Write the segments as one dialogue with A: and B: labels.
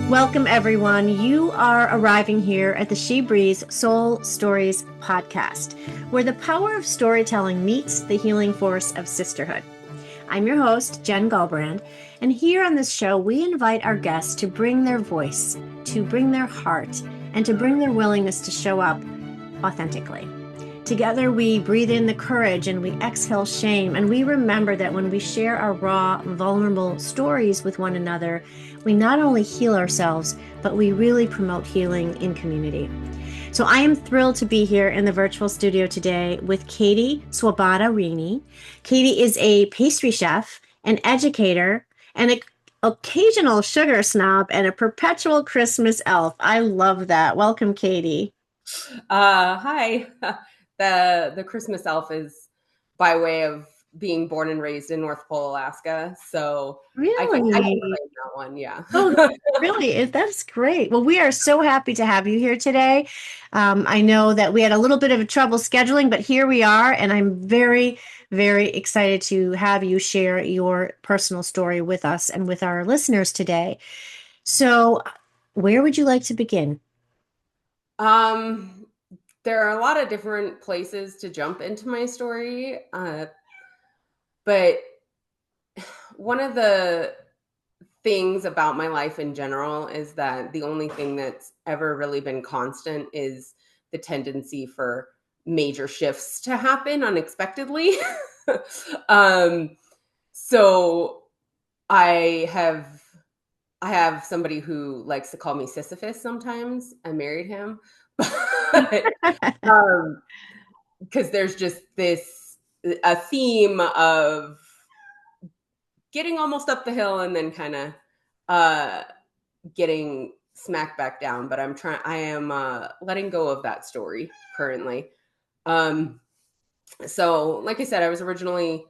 A: Welcome, everyone. You are arriving here at the SheBreathes Soul Stories podcast, where the power of storytelling meets the healing force of sisterhood. I'm your host, Jen Gulbrand, and here on this show, we invite our guests to bring their voice, to bring their heart, and to bring their willingness to show up authentically. Together, we breathe in the courage and we exhale shame, and we remember that when we share our raw, vulnerable stories with one another, we not only heal ourselves, but we really promote healing in community. So I am thrilled to be here in the virtual studio today with Katie Svoboda Rini. Katie is a pastry chef, an educator, and an occasional sugar snob, and a perpetual Christmas elf. I love that. Welcome, Katie.
B: Hi. The Christmas elf is by way of being born and raised in North Pole, Alaska. So I can claim
A: Really?
B: that one. Yeah.
A: Oh, really? That's great. Well, we are so happy to have you here today. I know that we had a little bit of trouble scheduling, but here we are, and I'm very, very excited to have you share your personal story with us and with our listeners today. So, where would you like to begin?
B: Um, there are a lot of different places to jump into my story. But one of the things about my life in general is that the only thing that's ever really been constant is the tendency for major shifts to happen unexpectedly. um, so I have somebody who likes to call me Sisyphus sometimes. I married him. But because there's just a theme of getting almost up the hill and then kind of getting smacked back down. But I am letting go of that story currently. So like I said, I was originally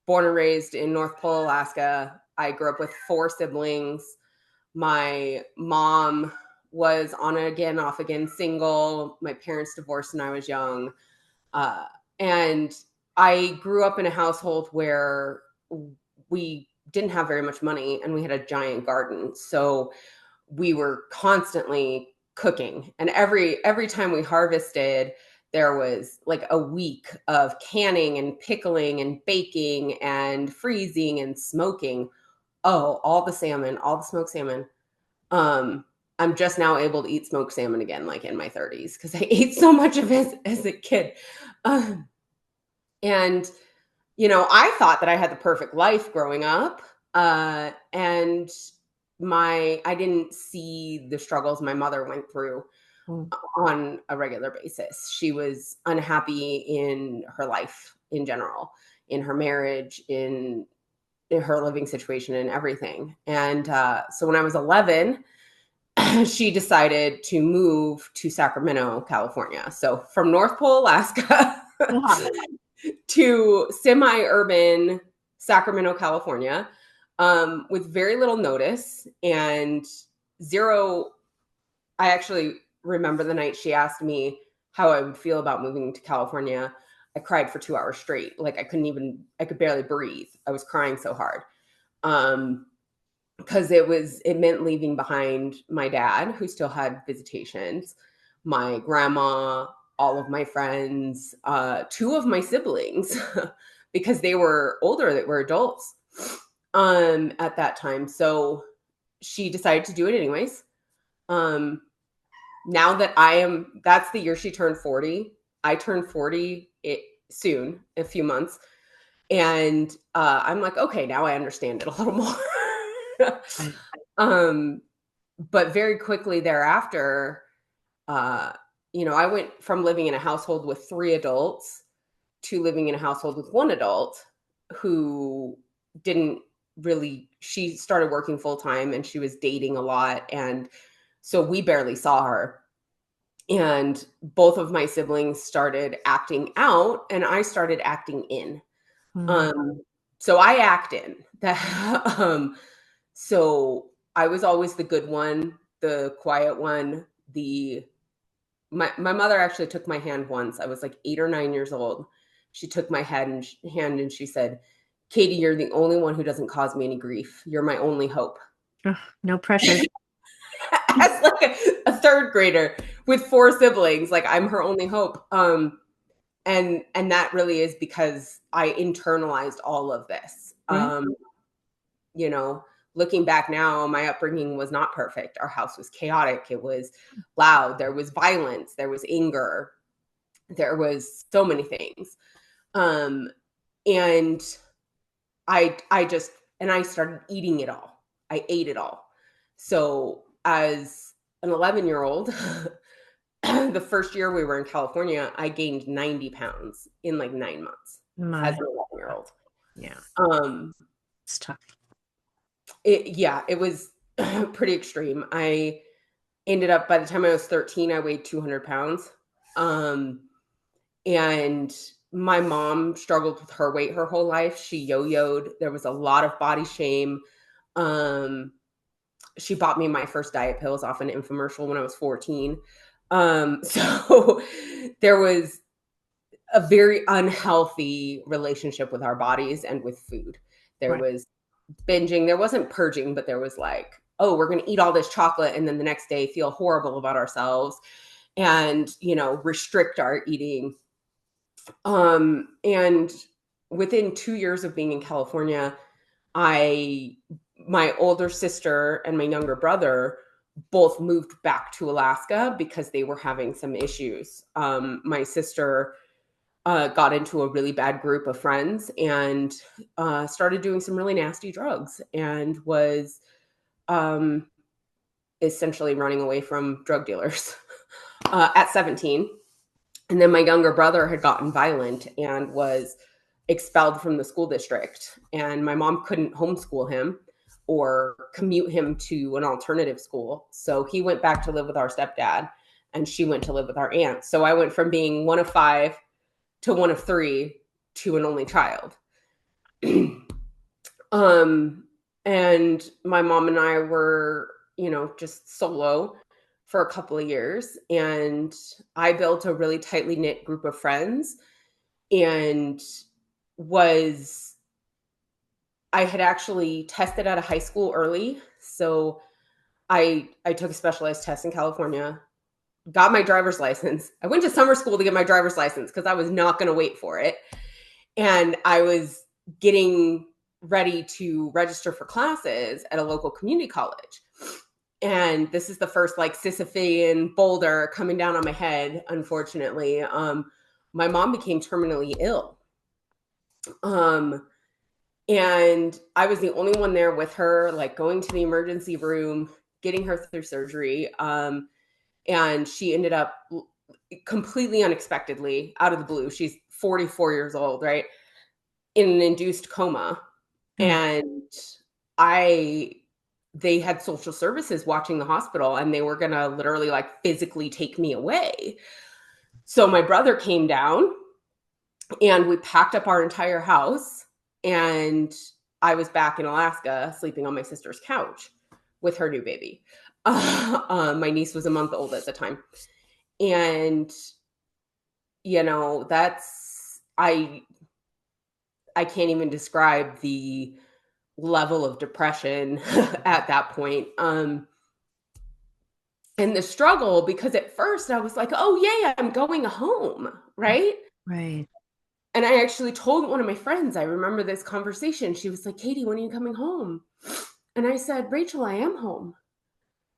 B: born and raised in North Pole, Alaska. I grew up with 4 siblings. My mom was on again, off again, single. My parents divorced when I was young. And I grew up in a household where we didn't have very much money and we had a giant garden. So we were constantly cooking. And every time we harvested, there was like a week of canning and pickling and baking and freezing and smoking. Oh, all the salmon, all the smoked salmon. I'm just now able to eat smoked salmon again, like in my 30s, because I ate so much of it as a kid. And, I thought that I had the perfect life growing up. And I didn't see the struggles my mother went through on a regular basis. She was unhappy in her life in general, in her marriage, in her living situation and everything. And so when I was 11, she decided to move to Sacramento, California. So from North Pole, Alaska to semi-urban Sacramento, California, with very little notice and zero. I actually remember the night she asked me how I would feel about moving to California. I cried for 2 hours straight. Like I could barely breathe. I was crying so hard. Because it meant leaving behind my dad, who still had visitations, my grandma, all of my friends, 2 of my siblings, because they were older, that were adults at that time. So she decided to do it anyways. Now that that's the year she turned 40. I turned 40 soon, a few months. And I'm like, okay, now I understand it a little more. But very quickly thereafter, I went from living in a household with 3 adults to living in a household with 1 adult who she started working full time and she was dating a lot. And so we barely saw her. And both of my siblings started acting out and I started acting in. So I act in that. So I was always the good one, the quiet one. My mother actually took my hand once. I was like 8 or 9 years old. She took my hand and she said, "Katie, you're the only one who doesn't cause me any grief. You're my only hope."
A: Oh, no pressure.
B: as like a third grader with 4 siblings. Like I'm her only hope. And that really is because I internalized all of this.
A: Right.
B: You know, looking back now, my upbringing was not perfect. Our house was chaotic. It was loud. There was violence. There was anger. There was so many things. And I started eating it all. I ate it all. So as an 11-year-old, the first year we were in California, I gained 90 pounds in like 9 months as an 11-year-old.
A: Yeah. It's tough.
B: It was pretty extreme. I ended up, by the time I was 13, I weighed 200 pounds. And my mom struggled with her weight her whole life. She yo-yoed. There was a lot of body shame. She bought me my first diet pills off an infomercial when I was 14. So there was a very unhealthy relationship with our bodies and with food. There was binging. There wasn't purging, but there was like, oh, we're going to eat all this chocolate and then the next day feel horrible about ourselves and, restrict our eating. And within 2 years of being in California, my older sister and my younger brother both moved back to Alaska because they were having some issues. My sister got into a really bad group of friends and started doing some really nasty drugs and was essentially running away from drug dealers at 17. And then my younger brother had gotten violent and was expelled from the school district. And my mom couldn't homeschool him or commute him to an alternative school. So he went back to live with our stepdad and she went to live with our aunt. So I went from being one of 5 to one of 3 to an only child. And my mom and I were, just solo for a couple of years. And I built a really tightly knit group of friends and I had actually tested out of high school early. So I took a specialized test in California, got my driver's license. I went to summer school to get my driver's license because I was not going to wait for it. And I was getting ready to register for classes at a local community college. And this is the first like Sisyphean boulder coming down on my head, unfortunately. My mom became terminally ill. And I was the only one there with her, like going to the emergency room, getting her through surgery. And she ended up completely unexpectedly out of the blue. She's 44 years old, right? In an induced coma. And they had social services watching the hospital and they were going to literally like physically take me away. So my brother came down and we packed up our entire house and I was back in Alaska sleeping on my sister's couch with her new baby. My niece was a month old at the time. And, I can't even describe the level of depression at that point. And the struggle, because at first I was like, oh yeah, I'm going home. Right.
A: Right.
B: And I actually told one of my friends, I remember this conversation. She was like, Katie, when are you coming home? And I said, Rachel, I am home.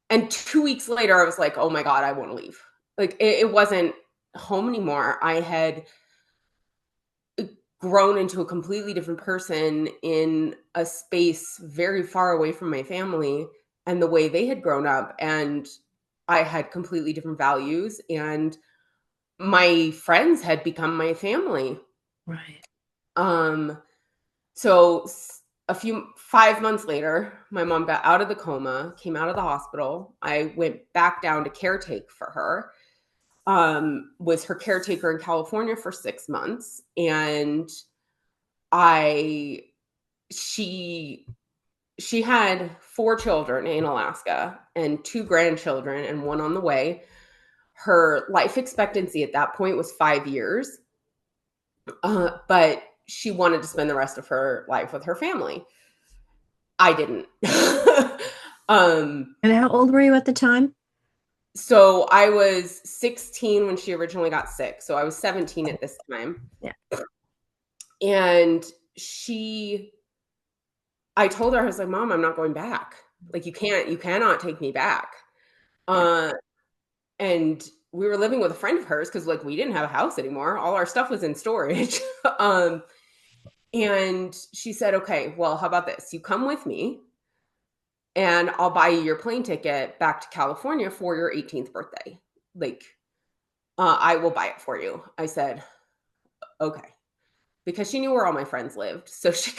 B: And 2 weeks later, I was like, oh my God, I want to leave. Like it wasn't home anymore. I had grown into a completely different person in a space very far away from my family and the way they had grown up. And I had completely different values and my friends had become my family.
A: Right.
B: So 5 months later, my mom got out of the coma, came out of the hospital. I went back down to caretake for her. Was her caretaker in California for 6 months. And she had 4 children in Alaska and 2 grandchildren and 1 on the way. Her life expectancy at that point was 5 years. But she wanted to spend the rest of her life with her family. I didn't.
A: And how old were you at the time?
B: So I was 16 when she originally got sick. So I was 17 at this time.
A: Yeah.
B: And I told her, I was like, Mom, I'm not going back. Like, you cannot take me back.
A: Yeah.
B: Uh, and we were living with a friend of hers because like we didn't have a house anymore. All our stuff was in storage. And she said, okay, well, how about this? You come with me and I'll buy you your plane ticket back to California for your 18th birthday. Like, I will buy it for you. I said, okay. Because she knew where all my friends lived. So she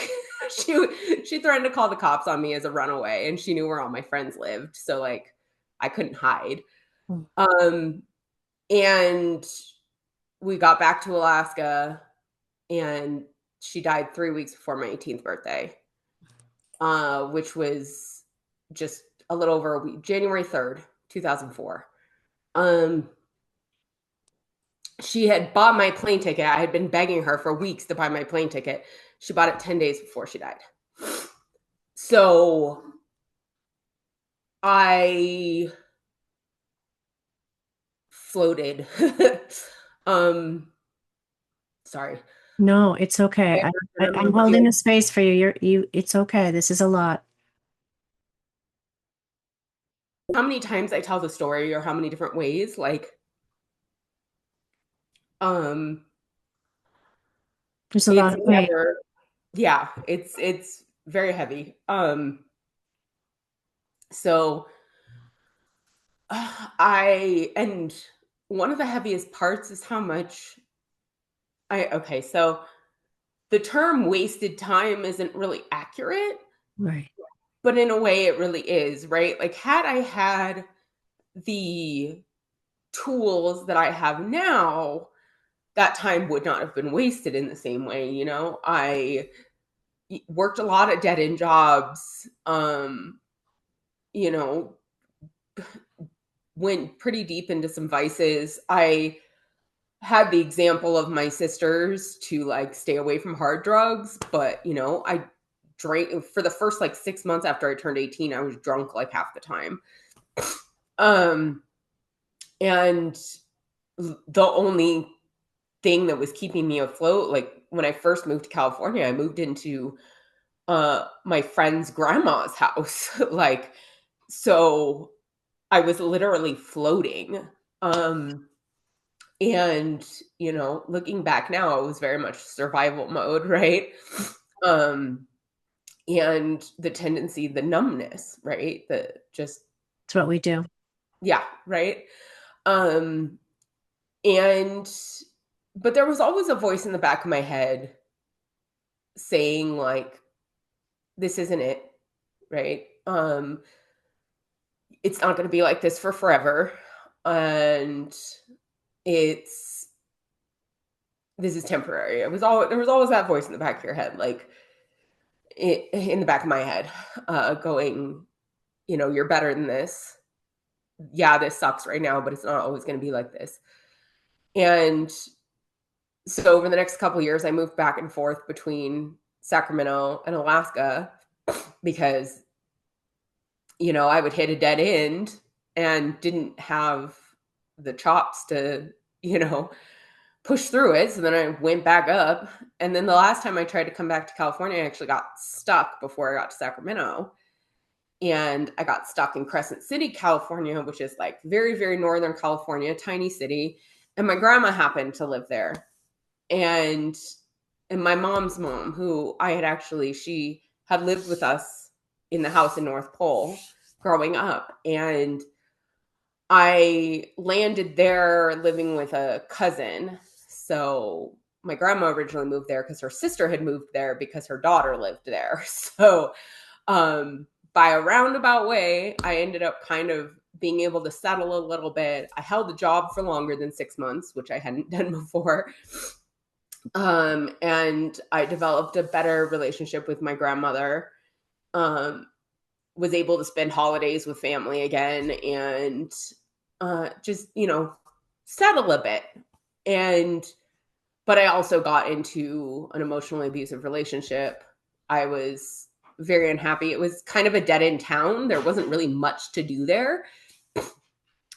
B: threatened to call the cops on me as a runaway, and she knew where all my friends lived. So like I couldn't hide.
A: Mm.
B: Um and we got back to Alaska, and she died 3 weeks before my 18th birthday. Which was just a little over a week, January 3rd, 2004. Um she had bought my plane ticket. I had been begging her for weeks to buy my plane ticket. She bought it 10 days before she died. So I floated. um Sorry.
A: No, it's okay. I'm holding a space for you. It's okay. This is a lot.
B: How many times I tell the story or how many different ways, like um
A: There's a lot
B: it's
A: of pain.
B: never, yeah, it's very heavy. So and one of the heaviest parts is how much okay, so the term wasted time isn't really accurate,
A: Right.
B: but in a way it really is, right? Like, had I had the tools that I have now, that time would not have been wasted in the same way. I worked a lot of dead end jobs, you know, went pretty deep into some vices. I had the example of my sisters to like stay away from hard drugs, but I drank for the first like 6 months after I turned 18. I was drunk like half the time. Um, and the only thing that was keeping me afloat, like when I first moved to California, I moved into my friend's grandma's house. Like, so I was literally floating. And looking back now, it was very much survival mode, right? um and the tendency, the numbness, right? The just,
A: It's what we do.
B: yeah, right. um and but there was always a voice in the back of my head saying like, this isn't it, right? It's not going to be like this for forever, and it's this is temporary. There was always that voice in the back of your head, like in the back of my head, going, you're better than this. Yeah, this sucks right now, but it's not always going to be like this. And so over the next couple of years, I moved back and forth between Sacramento and Alaska because I would hit a dead end and didn't have the chops to, push through it. So then I went back up. And then the last time I tried to come back to California, I actually got stuck before I got to Sacramento. And I got stuck in Crescent City, California, which is like very, very northern California, tiny city. And my grandma happened to live there. And my mom's mom, who she had lived with us in the house in North Pole growing up. And I landed there living with a cousin. So my grandma originally moved there because her sister had moved there because her daughter lived there. So by a roundabout way, I ended up kind of being able to settle a little bit. I held the job for longer than 6 months, which I hadn't done before. And I developed a better relationship with my grandmother. Was able to spend holidays with family again, and just settle a bit. But I also got into an emotionally abusive relationship. I was very unhappy. It was kind of a dead end town. There wasn't really much to do there.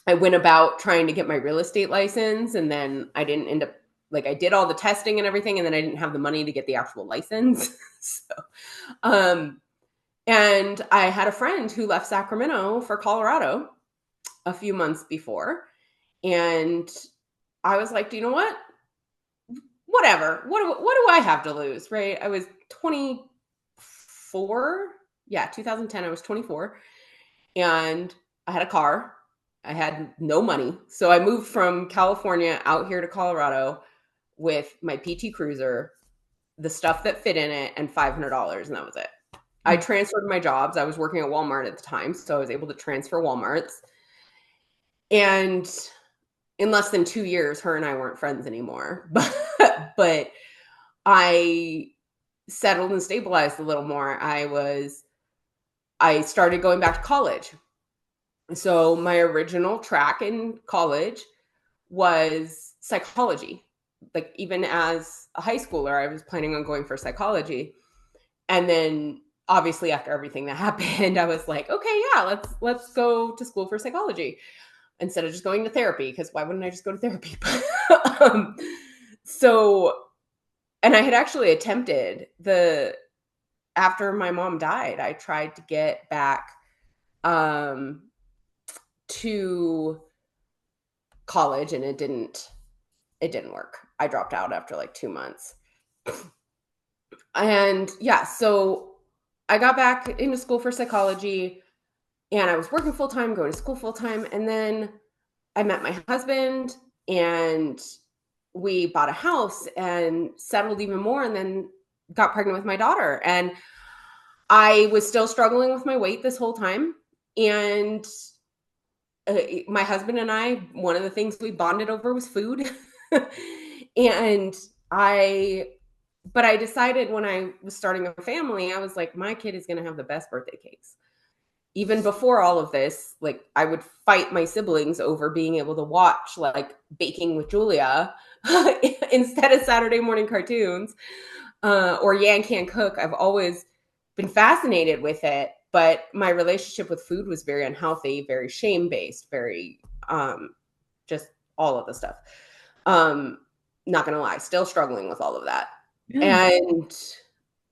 B: I went about trying to get my real estate license, and then I didn't end up, like, I did all the testing and everything, and then I didn't have the money to get the actual license. And I had a friend who left Sacramento for Colorado a few months before. And I was like, do you know what? Whatever. What do I have to lose? Right. I was 24. Yeah. 2010. I was 24 and I had a car. I had no money. So I moved from California out here to Colorado with my PT Cruiser, the stuff that fit in it, and $500. And that was it. I transferred my jobs. I was working at Walmart at the time. So I was able to transfer Walmarts. And in less than 2 years, her and I weren't friends anymore. But I settled and stabilized a little more. I started going back to college. So my original track in college was psychology. Like, even as a high schooler, I was planning on going for psychology. And then obviously after everything that happened, I was like, okay, yeah, let's go to school for psychology instead of just going to therapy, because why wouldn't I just go to therapy? And I had actually attempted after my mom died, I tried to get back to college, and it didn't work. I dropped out after like 2 months. And yeah, so I got back into school for psychology, and I was working full-time, going to school full-time. And then I met my husband, and we bought a house and settled even more, and then got pregnant with my daughter. And I was still struggling with my weight this whole time. And my husband and I, one of the things we bonded over was food. But I decided when I was starting a family, I was like, my kid is going to have the best birthday cakes. Even before all of this, like, I would fight my siblings over being able to watch like Baking with Julia instead of Saturday morning cartoons or Yan Can Cook. I've always been fascinated with it, but my relationship with food was very unhealthy, very shame-based, very just all of the stuff. Not gonna lie, still struggling with all of that. And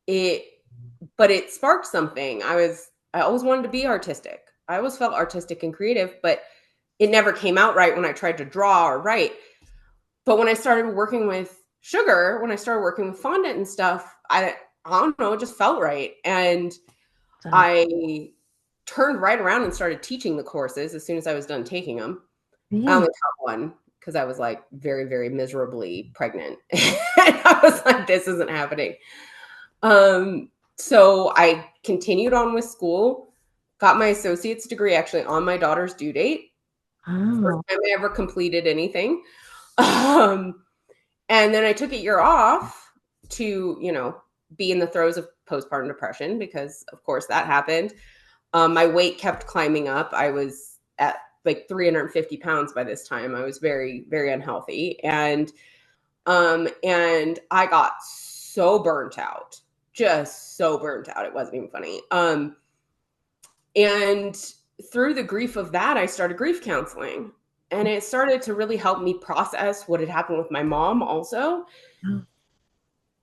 B: it sparked something. I always wanted to be artistic. I always felt artistic and creative, but it never came out right when I tried to draw or write. But when I started working with sugar, when I started working with fondant and stuff, I don't know, it just felt right. And I turned right around and started teaching the courses as soon as I was done taking them. I only taught one because I was like very, very miserably pregnant. And I was like, this isn't happening. So I continued on with school, got my associate's degree actually on my daughter's due date. First time I ever completed anything. And then I took a year off to, be in the throes of postpartum depression, because of course that happened. My weight kept climbing up. I was at like 350 pounds by this time. I was very, very unhealthy. And I got so burnt out, just so burnt out. It wasn't even funny. And through the grief of that, I started grief counseling, and it started to really help me process what had happened with my mom also.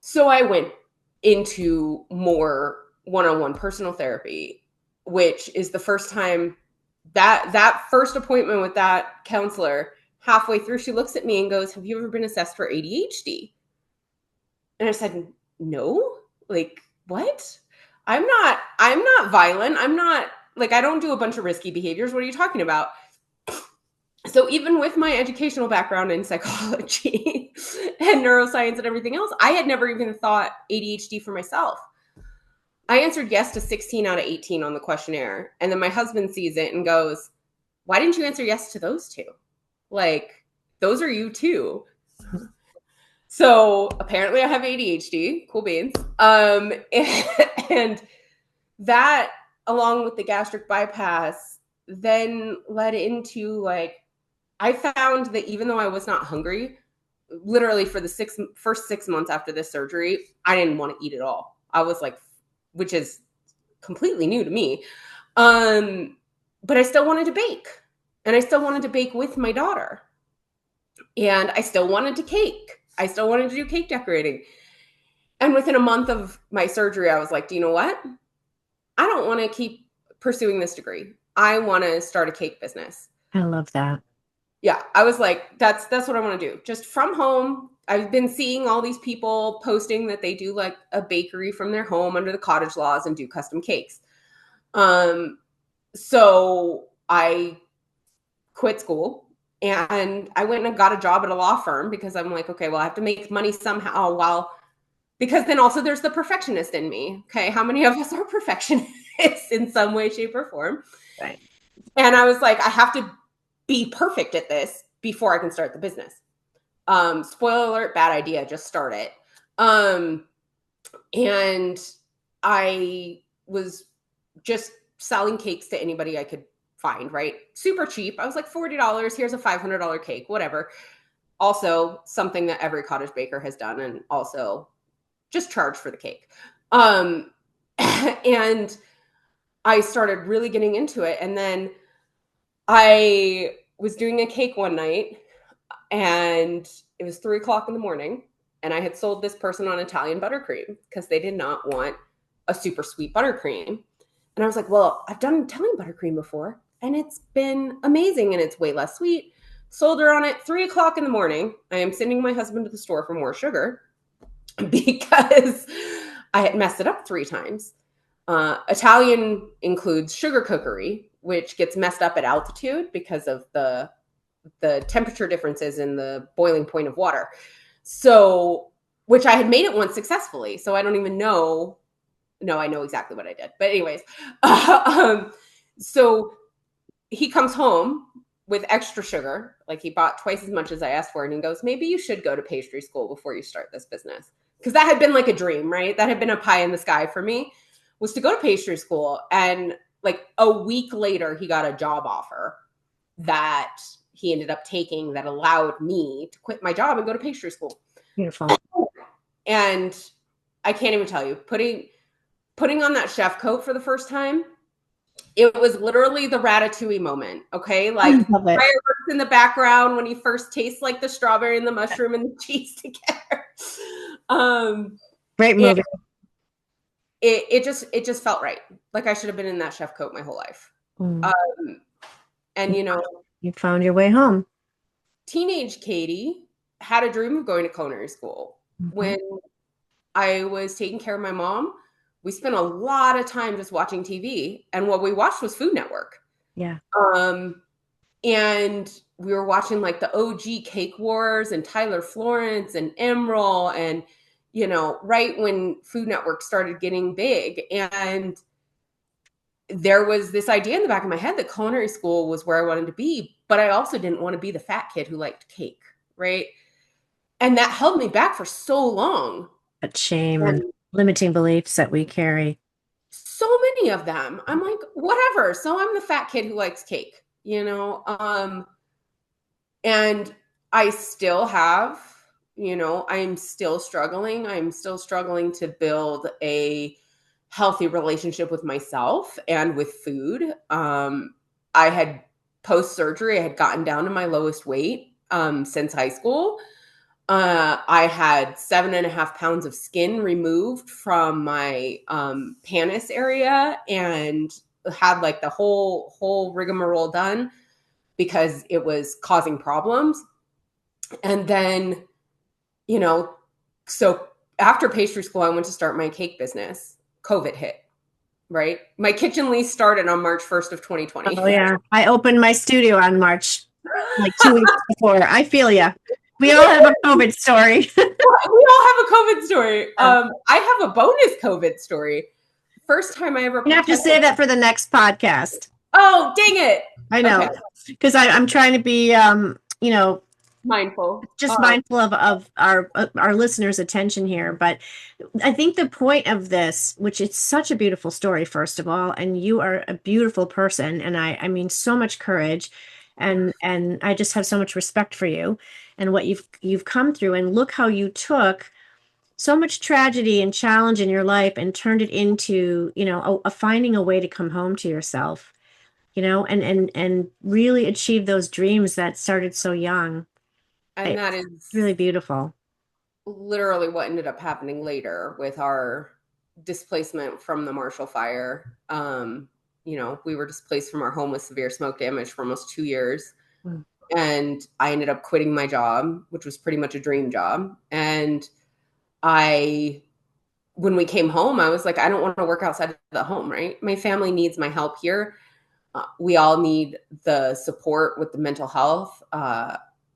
B: So I went into more one-on-one personal therapy, which is the first time that first appointment with that counselor, halfway through, she looks at me and goes, "Have you ever been assessed for ADHD?" And I said, "No." Like, what? I'm not violent. I'm not, like, I don't do a bunch of risky behaviors. What are you talking about? So even with my educational background in psychology and neuroscience and everything else, I had never even thought ADHD for myself. I answered yes to 16 out of 18 on the questionnaire. And then my husband sees it and goes, "Why didn't you answer yes to those two? Like, those are you too." So apparently I have ADHD, cool beans. And that, along with the gastric bypass, then led into, like, I found that even though I was not hungry, literally for the first 6 months after this surgery, I didn't want to eat at all. I was like, which is completely new to me. But I still wanted to bake, and I still wanted to bake with my daughter, and I still wanted to cake. I still wanted to do cake decorating. And within a month of my surgery, I was like, do you know what? I don't want to keep pursuing this degree. I want to start a cake business.
A: I love that.
B: Yeah, I was like, that's what I want to do. Just from home. I've been seeing all these people posting that they do like a bakery from their home under the cottage laws and do custom cakes. So I quit school and I went and got a job at a law firm because I'm like, okay, well, I have to make money somehow because then also there's the perfectionist in me. Okay. How many of us are perfectionists in some way, shape, or form?
A: Right.
B: And I was like, I have to be perfect at this before I can start the business. Spoiler alert, bad idea, just start it. And I was just selling cakes to anybody I could find, right? Super cheap. I was like, $40, here's a $500 cake, whatever. Also, something that every cottage baker has done, and also just charge for the cake. And I started really getting into it. And then I was doing a cake one night, and it was 3:00 in the morning, and I had sold this person on Italian buttercream because they did not want a super sweet buttercream. And I was like, well, I've done Italian buttercream before, and it's been amazing, and it's way less sweet. Sold her on it 3:00 in the morning. I am sending my husband to the store for more sugar because I had messed it up 3 times. Italian includes sugar cookery, which gets messed up at altitude because of the temperature differences in the boiling point of water. So, which I had made it once successfully. So I don't even know. No, I know exactly what I did. But anyways, so he comes home with extra sugar. Like he bought twice as much as I asked for. And he goes, maybe you should go to pastry school before you start this business. Because that had been like a dream, right? That had been a pie in the sky for me, was to go to pastry school. And like a week later, he got a job offer that he ended up taking that allowed me to quit my job and go to pastry school.
A: Beautiful.
B: And I can't even tell you, putting on that chef coat for the first time, it was literally the ratatouille moment. Okay. Like fireworks in the background when you first taste like the strawberry and the mushroom and the cheese together.
A: Great movie.
B: It just felt right. Like I should have been in that chef coat my whole life. And you know,
A: you found your way home.
B: Teenage Katie had a dream of going to culinary school. When I was taking care of my mom, we spent a lot of time just watching TV, and what we watched was Food Network.
A: Yeah.
B: And we were watching like the OG Cake Wars and Tyler Florence and Emerald, and you know, right when Food Network started getting big. And there was this idea in the back of my head that culinary school was where I wanted to be, but I also didn't want to be the fat kid who liked cake, right? And that held me back for so long.
A: That shame and limiting beliefs that we carry.
B: So many of them. I'm like, whatever. So I'm the fat kid who likes cake, you know? And I still have, you know, I'm still struggling. I'm still struggling to build a healthy relationship with myself and with food. I had post-surgery, I had gotten down to my lowest weight since high school. I had 7.5 pounds of skin removed from my pannus area and had like the whole rigmarole done because it was causing problems. And then, you know, so after pastry school, I went to start my cake business. COVID hit, right? My kitchen lease started on March 1st of 2020.
A: Oh yeah. I opened my studio on March, like 2 weeks before. I feel ya. We all have a COVID story.
B: We all have a COVID story. I have a bonus COVID story. First time I ever.
A: You have to say that for the next podcast.
B: Oh, dang it.
A: I know. Because I'm trying to be, you know,
B: mindful,
A: just mindful of our listeners' attention here. But I think the point of this, which it's such a beautiful story, first of all, and you are a beautiful person, and I mean so much courage, and I just have so much respect for you and what you've come through, and look how you took so much tragedy and challenge in your life and turned it into, a finding a way to come home to yourself, and really achieve those dreams that started so young.
B: And that
A: It's
B: is
A: really beautiful.
B: literally what ended up happening later with our displacement from the Marshall Fire. We were displaced from our home with severe smoke damage for almost 2 years.
A: Mm.
B: And I ended up quitting my job, which was pretty much a dream job. And I, when we came home, I was like, I don't want to work outside of the home, right? My family needs my help here. We all need the support with the mental health.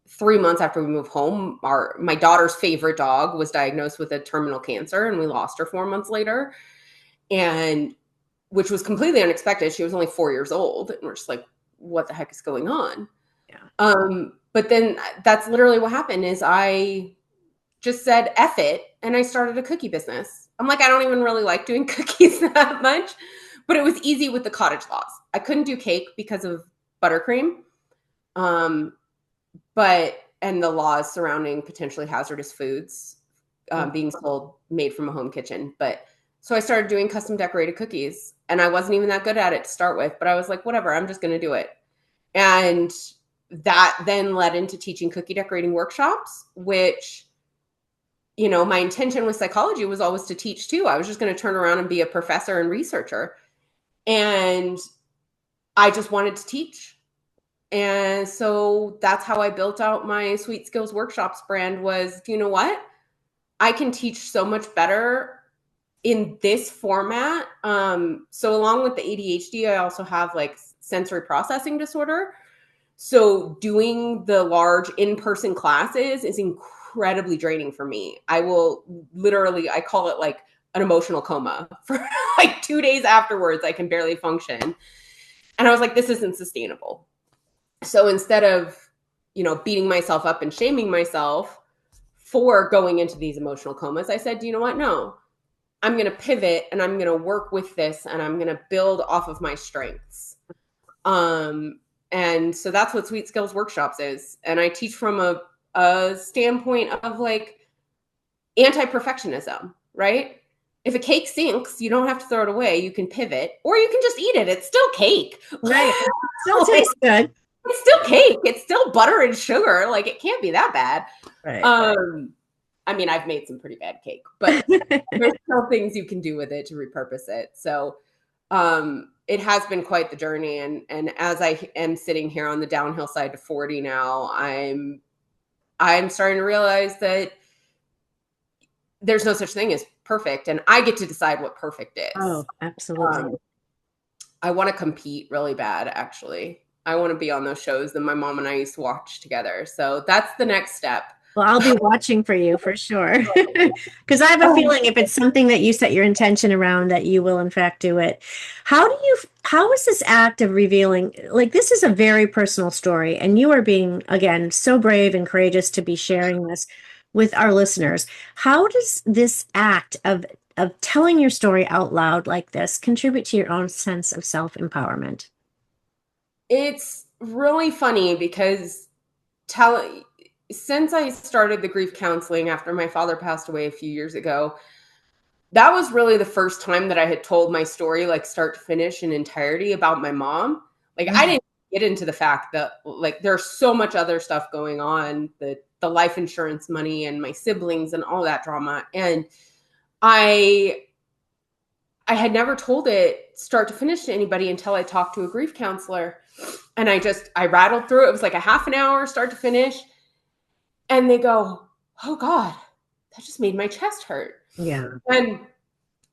B: 3 months after we moved home, my daughter's favorite dog was diagnosed with a terminal cancer, and we lost her 4 months later, and which was completely unexpected. She was only 4 years old, and we're just like, what the heck is going on?
A: Yeah.
B: But then that's literally what happened is I just said F it, and I started a cookie business. I'm like, I don't even really like doing cookies that much, but it was easy with the cottage laws. I couldn't do cake because of buttercream. And the laws surrounding potentially hazardous foods being sold made from a home kitchen. But so I started doing custom decorated cookies, and I wasn't even that good at it to start with, but I was like, whatever, I'm just going to do it. And that then led into teaching cookie decorating workshops, which, my intention with psychology was always to teach too. I was just going to turn around and be a professor and researcher. And I just wanted to teach. And so that's how I built out my Sweet Skills Workshops brand was, you know what? I can teach so much better in this format. So along with the ADHD, I also have like sensory processing disorder. So doing the large in-person classes is incredibly draining for me. I call it like an emotional coma for like 2 days afterwards. I can barely function. And I was like, this isn't sustainable. So instead of, beating myself up and shaming myself for going into these emotional comas, I said, you know what? No, I'm going to pivot and I'm going to work with this and I'm going to build off of my strengths. And so that's what Sweet Skills Workshops is. And I teach from a standpoint of like anti-perfectionism, right? If a cake sinks, you don't have to throw it away. You can pivot, or you can just eat it. It's still cake.
A: Right. It still tastes good.
B: It's still cake. It's still butter and sugar. Like, it can't be that bad.
A: Right.
B: I mean, I've made some pretty bad cake, but there's still things you can do with it to repurpose it. So it has been quite the journey. And as I am sitting here on the downhill side to 40 now, I'm starting to realize that there's no such thing as perfect. And I get to decide what perfect is.
A: Oh, absolutely.
B: I want to compete really bad, actually. I want to be on those shows that my mom and I used to watch together. So that's the next step.
A: Well, I'll be watching for you for sure. Because I have a feeling if it's something that you set your intention around, that you will in fact do it. How is this act of revealing, like, this is a very personal story, and you are being, again, so brave and courageous to be sharing this with our listeners. How does this act of telling your story out loud like this contribute to your own sense of self-empowerment?
B: It's really funny because since I started the grief counseling after my father passed away a few years ago, that was really the first time that I had told my story, like start to finish in entirety about my mom. Like, I didn't get into the fact that like there's so much other stuff going on, the life insurance money and my siblings and all that drama. And I had never told it start to finish to anybody until I talked to a grief counselor. And I rattled through it. It was like a half an hour start to finish. And they go, oh God, that just made my chest hurt.
A: Yeah.
B: And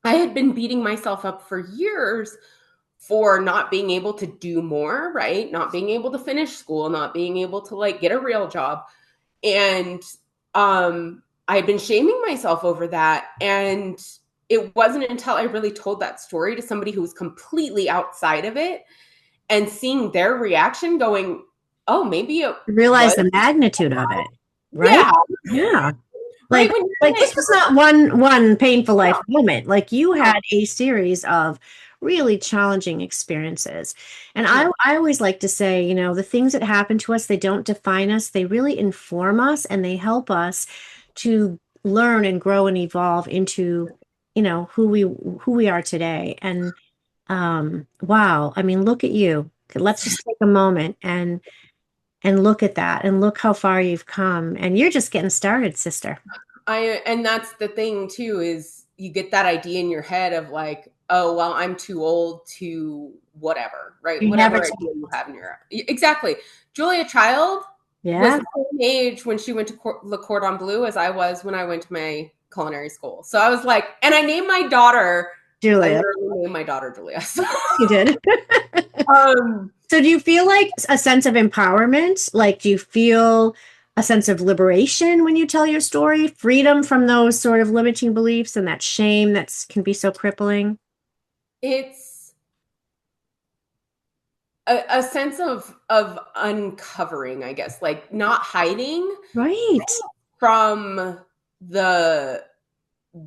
B: I had been beating myself up for years for not being able to do more, right? Not being able to finish school, not being able to like get a real job. And I had been shaming myself over that. And it wasn't until I really told that story to somebody who was completely outside of it and seeing their reaction going, oh, maybe it
A: Realize
B: was.
A: the magnitude of it, right?
B: Yeah.
A: Like,
B: Right,
A: like this was not one painful life moment. Like, you had a series of really challenging experiences. And I always like to say, the things that happen to us, they don't define us. They really inform us, and they help us to learn and grow and evolve into, who we are today. And wow, I mean, look at you. Let's just take a moment and look at that and look how far you've come. And you're just getting started, sister.
B: And that's the thing too, is you get that idea in your head of like, oh, well, I'm too old to whatever, right?
A: You never
B: Whatever idea you have in your, exactly. Julia Child was
A: Yeah,
B: the same age when she went to Le Cordon Bleu as I was when I went to my culinary school. So I was like, and I named my daughter, I
A: Julia.
B: literally named my daughter Julia. So,
A: You did.
B: um,
A: So do you feel like a sense of empowerment? Like, do you feel a sense of liberation when you tell your story? Freedom from those sort of limiting beliefs and that shame that can be so crippling?
B: it's a sense of uncovering, I guess, like not hiding
A: Right.
B: from the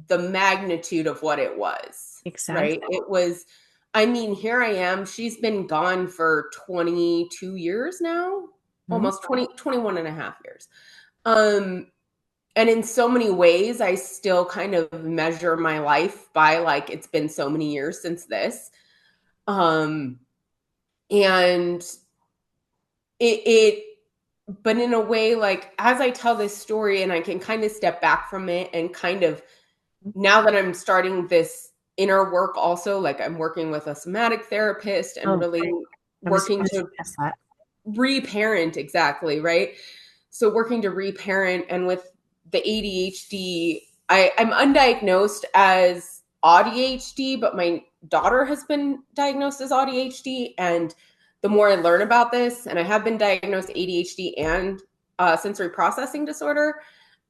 B: magnitude of what it was,
A: Exactly.
B: right? It was, I mean, here I am. She's been gone for 22 years now,
A: Mhm.
B: almost 21 and a half years. And in so many ways, I still kind of measure my life by like, it's been so many years since this. Um, and it but in a way, like as I tell this story and I can kind of step back from it and kind of, now that I'm starting this inner work also, like I'm working with a somatic therapist and
A: Oh,
B: really
A: I was
B: working
A: going to
B: to
A: suggest that.
B: reparent, exactly, right? So working to reparent, and with the ADHD, I'm undiagnosed as ADHD, but my daughter has been diagnosed as ADHD. And the more I learn about this, and I have been diagnosed ADHD and sensory processing disorder,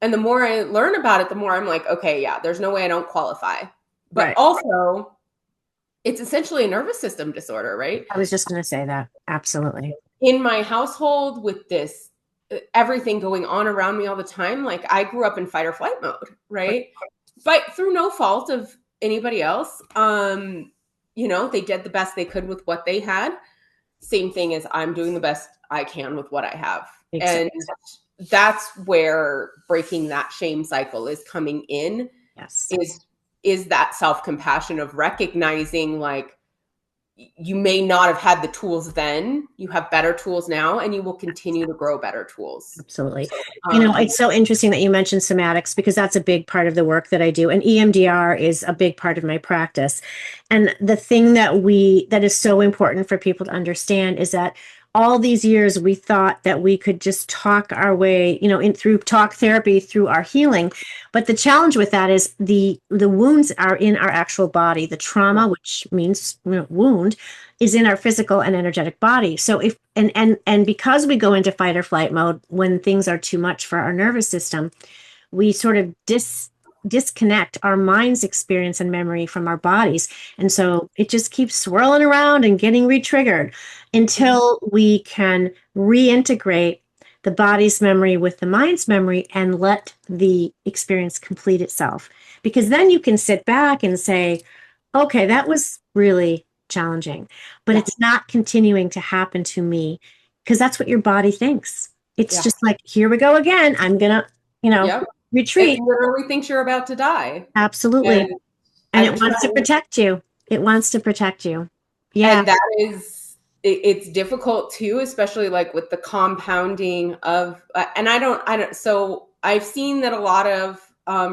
B: and the more I learn about it, the more I'm like, okay, yeah, there's no way I don't qualify. But
A: Right.
B: also, it's essentially a nervous system disorder, right?
A: I was just going to say that. Absolutely.
B: In my household, with this everything going on around me all the time, like I grew up in fight or flight mode, right? But through no fault of anybody else. They did the best they could with what they had. Same thing as I'm doing the best I can with what I have. And
A: Exactly.
B: that's where breaking that shame cycle is coming in,
A: Yes.
B: is that self-compassion of recognizing, like, you may not have had the tools then, you have better tools now, and you will continue to grow better tools.
A: Absolutely.
B: um,
A: It's so interesting that you mentioned somatics because that's a big part of the work that I do. And EMDR is a big part of my practice. And the thing that is so important for people to understand is that all these years we thought that we could just talk our way, in through talk therapy through our healing. But the challenge with that is the wounds are in our actual body. The trauma, which means wound, is in our physical and energetic body. So if and because we go into fight or flight mode when things are too much for our nervous system, we sort of disconnect our mind's experience and memory from our bodies. And so it just keeps swirling around and getting re-triggered until we can reintegrate the body's memory with the mind's memory and let the experience complete itself. Because then you can sit back and say, okay, that was really challenging, but
B: yeah,
A: it's not continuing to happen to me because that's what your body thinks. It's
B: yeah,
A: just like, here we go again. I'm gonna,
B: yeah. It
A: retreat.
B: literally thinks you're about to die.
A: Absolutely.
B: And
A: And
B: I'm
A: it wants to
B: trying,
A: protect you. It wants to protect you. Yeah.
B: and that is, it's difficult too, especially like with the compounding of and I don't so I've seen that a lot of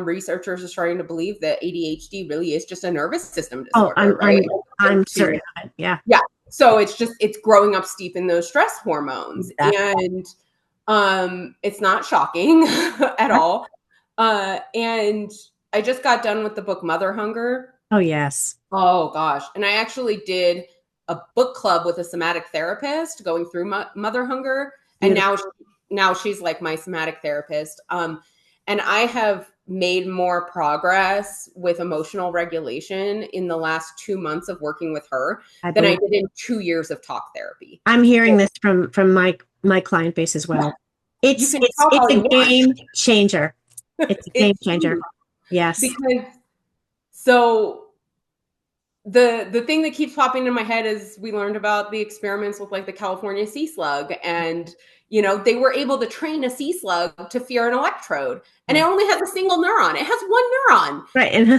B: researchers are starting to believe that ADHD really is just a nervous system
A: Oh,
B: disorder, right?
A: I'm
B: To
A: certain of it. Yeah.
B: Yeah. So it's growing up steep in those stress hormones.
A: Exactly.
B: And it's not shocking at all. And I just got done with the book Mother Hunger.
A: Oh, yes.
B: Oh gosh. And I actually did a book club with a somatic therapist going through Mother Hunger. And
A: Beautiful.
B: now she's like my somatic therapist. And I have made more progress with emotional regulation in the last 2 months of working with her
A: I
B: than I
A: believe
B: did in 2 years of talk therapy.
A: I'm hearing
B: So
A: this from my client base as well.
B: you
A: It's
B: can
A: it's
B: talk
A: it's
B: all you
A: a
B: want.
A: game changer. It's a game
B: It's
A: changer.
B: huge
A: Yes.
B: because, so the thing that keeps popping in my head is we learned about the experiments with like the California sea slug, and they were able to train a sea slug to fear an electrode, and it only has a single neuron. It has one neuron.
A: Right. And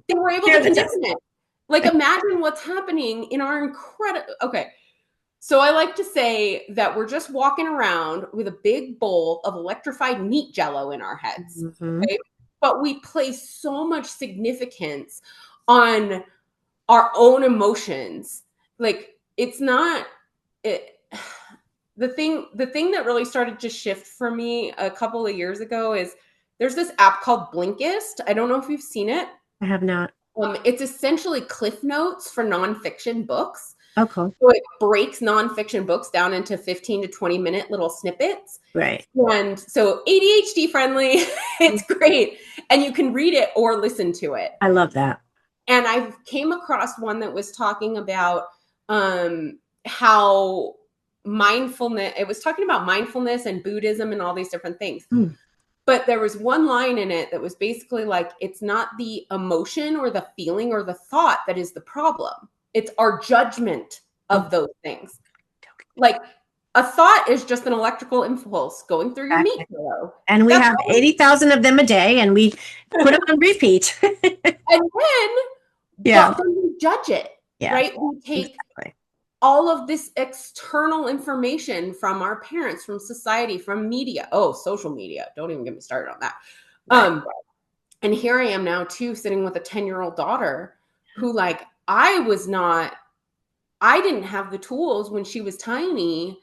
B: they were able to condition it. Like, imagine what's happening in our incredible. Okay. So I like to say that we're just walking around with a big bowl of electrified meat jello in our heads.
A: Mm-hmm.
B: Okay? But we place so much significance on our own emotions. Like, it's not it. The thing that really started to shift for me a couple of years ago is there's this app called Blinkist. I don't know if you've seen it.
A: I have not.
B: It's essentially Cliff Notes for nonfiction books.
A: Oh, cool.
B: So it breaks nonfiction books down into 15 to 20 minute little snippets.
A: Right.
B: And so ADHD friendly, it's great. And you can read it or listen to it.
A: I love that.
B: And I came across one that was talking about how mindfulness, it was talking about mindfulness and Buddhism and all these different things. But there was one line in it that was basically like, it's not the emotion or the feeling or the thought that is the problem. It's our judgment of those things. Like, a thought is just an electrical impulse going through your meat pillow.
A: And we have 80,000 of them a day, and we put them on repeat.
B: And then we judge it, right? We take all of this external information from our parents, from society, from media. Oh, social media. Don't even get me started on that. Right. And here I am now too, sitting with a 10-year-old daughter who, like, I didn't have the tools when she was tiny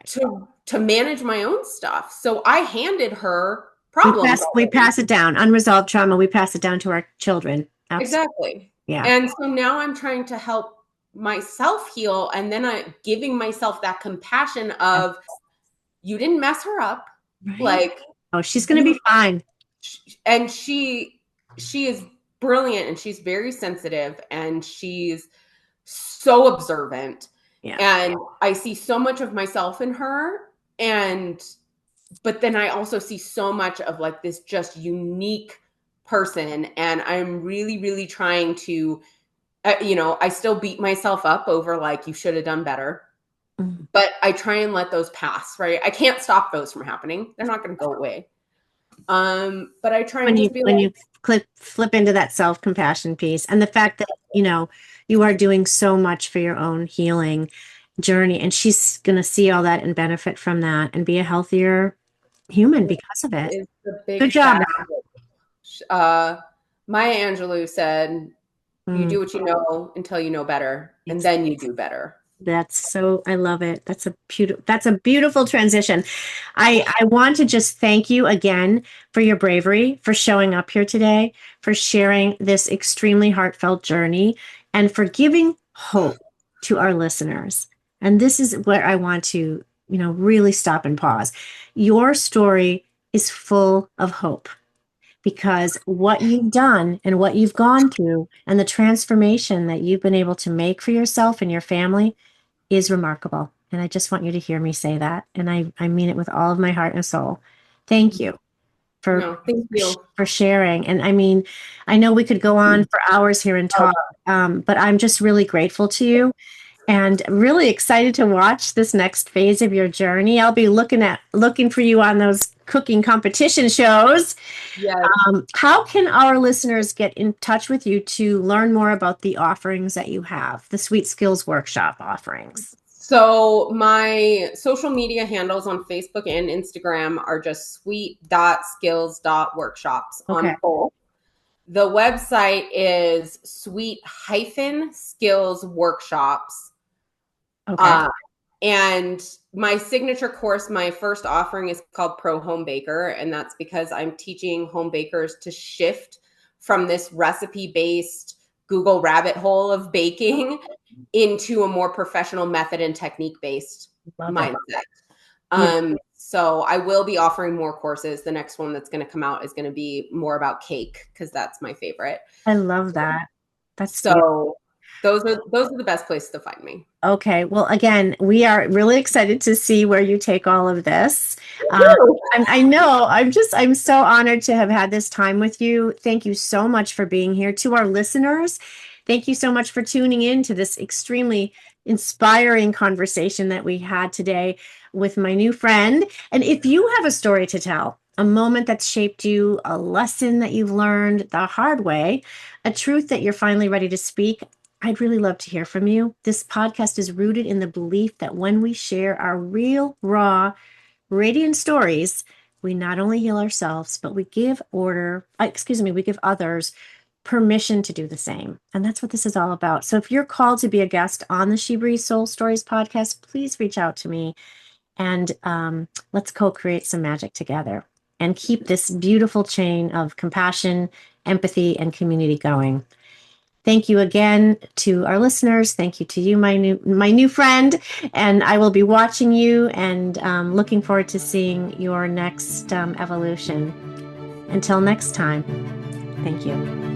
B: to manage my own stuff. So I handed her problems.
A: We pass it down. Unresolved trauma, we pass it down to our children. Absolutely.
B: Exactly.
A: Yeah.
B: And so now I'm trying to help myself heal, and then I'm giving myself that compassion of, you didn't mess her up. Right. Like,
A: oh, she's going to be fine.
B: And she is brilliant, and she's very sensitive, and she's so observant. Yeah. And I see so much of myself in her, but then I also see so much of like this just unique person, and I'm really, really trying to I still beat myself up over like, you should have done better, but I try and let those pass, right? I can't stop those from happening. They're not going to go away. But I try and
A: you flip into that self-compassion piece, and the fact that, you are doing so much for your own healing journey, and she's going to see all that and benefit from that and be a healthier human because of it. Good job.
B: Maya Angelou said, you do what you know until you know better, and then you do better.
A: I love it. That's a beautiful transition. I want to just thank you again for your bravery, for showing up here today, for sharing this extremely heartfelt journey, and for giving hope to our listeners. And this is where I want to, really stop and pause. Your story is full of hope, because what you've done and what you've gone through and the transformation that you've been able to make for yourself and your family is remarkable. And I just want you to hear me say that. And I mean it with all of my heart and soul. Thank you for sharing. And I mean, I know we could go on for hours here and talk, but I'm just really grateful to you and really excited to watch this next phase of your journey. I'll be looking for you on those cooking competition shows.
B: Yes.
A: How can our listeners get in touch with you to learn more about the offerings that you have, the Sweet Skills Workshop offerings?
B: So my social media handles on Facebook and Instagram are just sweet.skills.workshops on both. The website is sweet-skills workshops. Okay. And my signature course, my first offering, is called Pro Home Baker. And that's because I'm teaching home bakers to shift from this recipe-based Google rabbit hole of baking into a more professional method and technique-based mindset. So I will be offering more courses. The next one that's going to come out is going to be more about cake, because that's my favorite.
A: I love that. That's
B: so beautiful. Those are the best places to find me.
A: Okay. Well, again, we are really excited to see where you take all of this. I know I'm so honored to have had this time with you. Thank you so much for being here. To our listeners, Thank you so much for tuning in to this extremely inspiring conversation that we had today with my new friend. And if you have a story to tell, a moment that's shaped you, a lesson that you've learned the hard way, a truth that you're finally ready to speak, I'd really love to hear from you. This podcast is rooted in the belief that when we share our real, raw, radiant stories, we not only heal ourselves, but we give we give others permission to do the same. And that's what this is all about. So if you're called to be a guest on the SheBreathes Soul Stories podcast, please reach out to me and let's co-create some magic together and keep this beautiful chain of compassion, empathy, and community going. Thank you again to our listeners. Thank you to you, my new friend. And I will be watching you and looking forward to seeing your next evolution. Until next time, thank you.